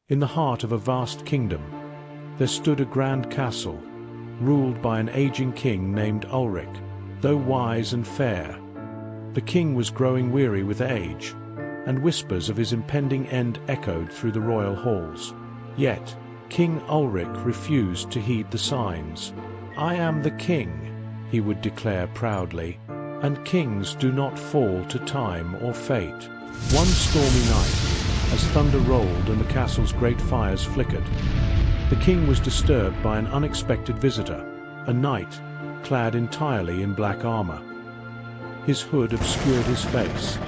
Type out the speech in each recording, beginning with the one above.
In the heart of a vast kingdom, there stood a grand castle, ruled by an aging king named Ulric. Though wise and fair, the king was growing weary with age, and whispers of his impending end echoed through the royal halls. Yet, King Ulric refused to heed the signs. "I am the king," he would declare proudly, "and kings do not fall to time or fate." One stormy night, as thunder rolled and the castle's great fires flickered, the king was disturbed by an unexpected visitor, a knight clad entirely in black armor. His hood obscured his face,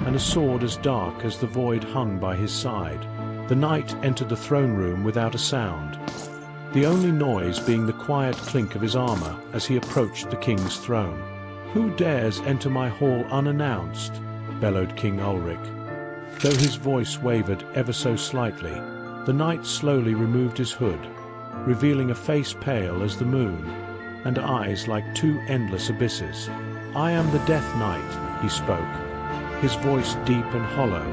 and a sword as dark as the void hung by his side. The knight entered the throne room without a sound, the only noise being the quiet clink of his armor as he approached the king's throne. "Who dares enter my hall unannounced?" bellowed King Ulric. Though his voice wavered ever so slightly, the knight slowly removed his hood, revealing a face pale as the moon, and eyes like two endless abysses. "I am the Death Knight," he spoke, his voice deep and hollow,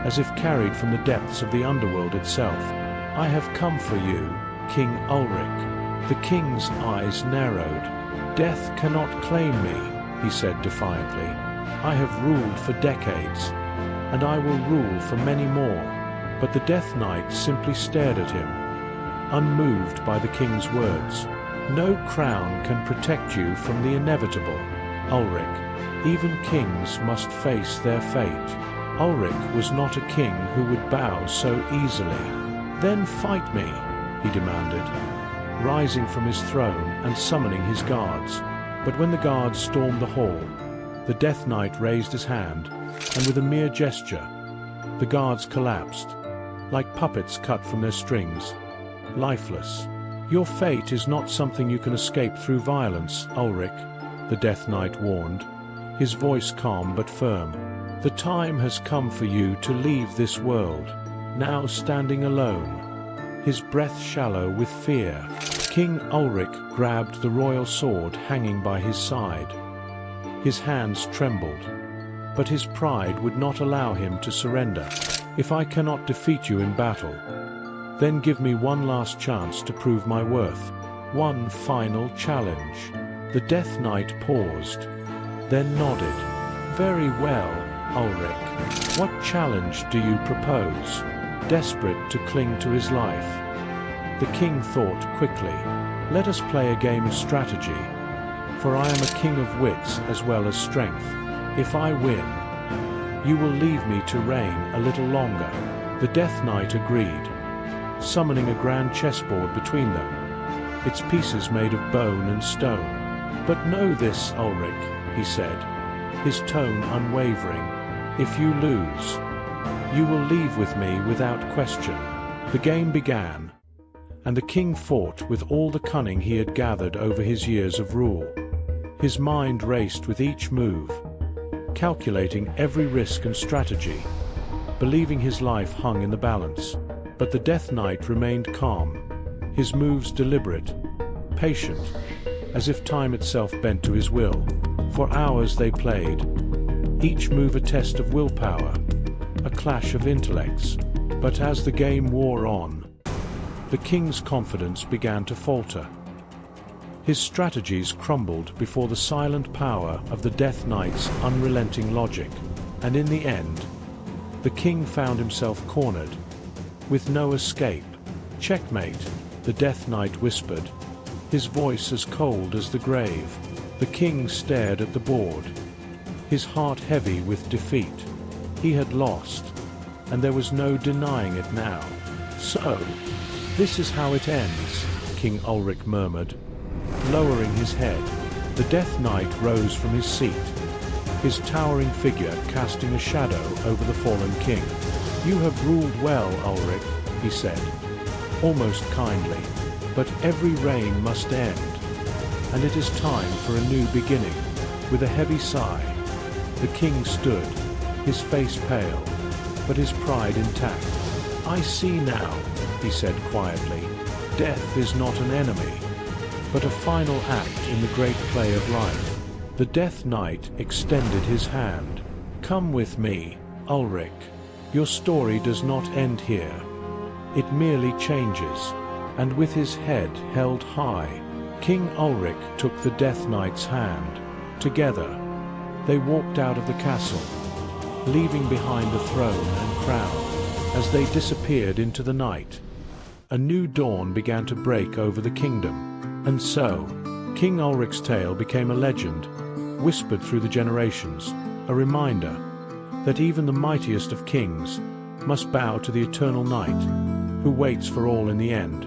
as if carried from the depths of the underworld itself. "I have come for you, King Ulric." The king's eyes narrowed. "Death cannot claim me," he said defiantly. "I have ruled for decades, and I will rule for many more." But the Death Knight simply stared at him, unmoved by the king's words. "No crown can protect you from the inevitable, Ulric. Even kings must face their fate." Ulric was not a king who would bow so easily. "Then fight me," he demanded, rising from his throne and summoning his guards. But when the guards stormed the hall, the Death Knight raised his hand, and with a mere gesture, the guards collapsed, like puppets cut from their strings, lifeless. "Your fate is not something you can escape through violence, Ulric," the Death Knight warned, his voice calm but firm. "The time has come for you to leave this world, now standing alone." His breath shallow with fear, King Ulric grabbed the royal sword hanging by his side. His hands trembled, but his pride would not allow him to surrender. "If I cannot defeat you in battle, then give me one last chance to prove my worth. One final challenge." The Death Knight paused, then nodded. "Very well, Ulric. What challenge do you propose?" Desperate to cling to his life, the king thought quickly. "Let us play a game of strategy, for I am a king of wits as well as strength. If I win, you will leave me to reign a little longer." The Death Knight agreed, summoning a grand chessboard between them, its pieces made of bone and stone. "But know this, Ulric," he said, his tone unwavering. "If you lose, you will leave with me without question." The game began, and the king fought with all the cunning he had gathered over his years of rule. His mind raced with each move, calculating every risk and strategy, believing his life hung in the balance. But the Death Knight remained calm, his moves deliberate, patient, as if time itself bent to his will. For hours they played, each move a test of willpower, a clash of intellects. But as the game wore on, the king's confidence began to falter. His strategies crumbled before the silent power of the Death Knight's unrelenting logic, and in the end, the king found himself cornered, with no escape. "Checkmate," the Death Knight whispered, his voice as cold as the grave. The king stared at the board, his heart heavy with defeat. He had lost, and there was no denying it now. "So, this is how it ends," King Ulric murmured, lowering his head. The Death Knight rose from his seat, his towering figure casting a shadow over the fallen king. "You have ruled well, Ulric," he said, almost kindly, "but every reign must end, and it is time for a new beginning." With a heavy sigh, the king stood, his face pale, but his pride intact. "I see now," he said quietly. "Death is not an enemy, but a final act in the great play of life." The Death Knight extended his hand. "Come with me, Ulric. Your story does not end here. it merely changes. And with his head held high, King Ulric took the Death Knight's hand. Together, they walked out of the castle, leaving behind the throne and crown. As they disappeared into the night, a new dawn began to break over the kingdom. And so, King Ulric's tale became a legend, whispered through the generations, a reminder that even the mightiest of kings must bow to the eternal night, who waits for all in the end.